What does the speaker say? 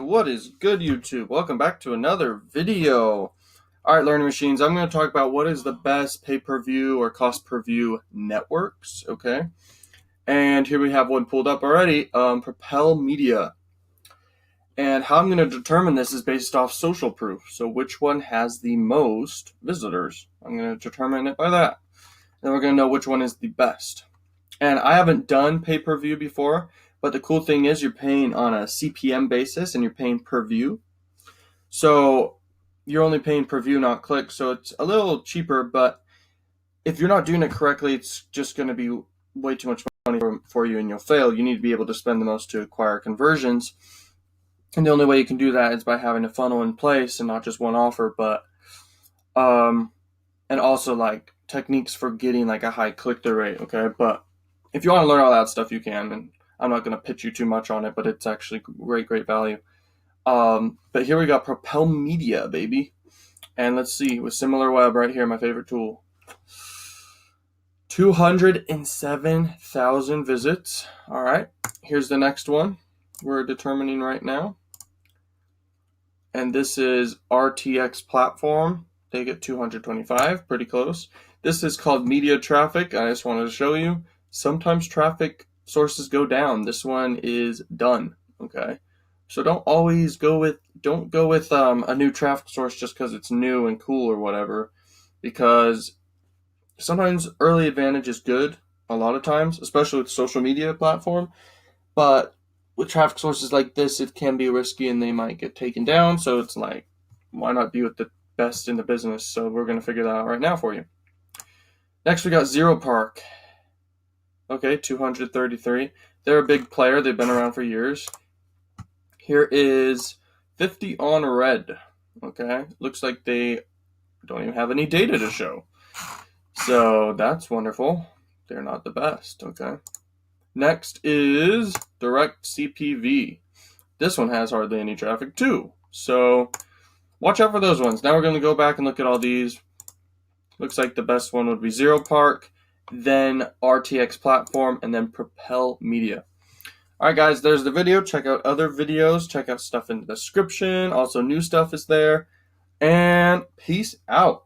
What is good, YouTube? Welcome back to another video. All right, Learning Machines, I'm going to talk about what is the best pay-per-view or cost-per-view networks, okay? And here we have one pulled up already, Propel Media. And how I'm going to determine this is based off social proof. So which one has the most visitors? I'm going to determine it by that. Then we're going to know which one is the best. And I haven't done pay-per-view before, but the cool thing is you're paying on a CPM basis and you're paying per view. So you're only paying per view, not click. So it's a little cheaper, but if you're not doing it correctly, it's just going to be way too much money for you and you'll fail. You need to be able to spend the most to acquire conversions. And the only way you can do that is by having a funnel in place and not just one offer, but and also like techniques for getting like a high click-through rate, okay? But if you want to learn all that stuff, you can, and I'm not going to pitch you too much on it, but it's actually great value. But here we got Propel Media, baby. And let's see, with SimilarWeb right here, my favorite tool. 207,000 visits. All right, here's the next one we're determining right now. And this is RTX platform. They get 225, pretty close. This is called media traffic. I just wanted to show you. Sometimes traffic sources go down. This one is done, okay? So don't go with a new traffic source just because it's new and cool or whatever, because sometimes early advantage is good a lot of times, especially with social media platform, but with traffic sources like this, it can be risky and they might get taken down. So it's like, why not be with the best in the business? So we're going to figure that out right now for you. Next, we got Zero Park. Okay, 233. They're a big player. They've been around for years. Here is 50 on red. Okay, looks like they don't even have any data to show. So that's wonderful. They're not the best, okay? Next is Direct CPV. This one has hardly any traffic too. So watch out for those ones. Now we're going to go back and look at all these. Looks like the best one would be Zero Park, then RTX platform, and then Propel Media. All right, guys, there's the video. Check out other videos. Check out stuff in the description. Also, new stuff is there. And peace out.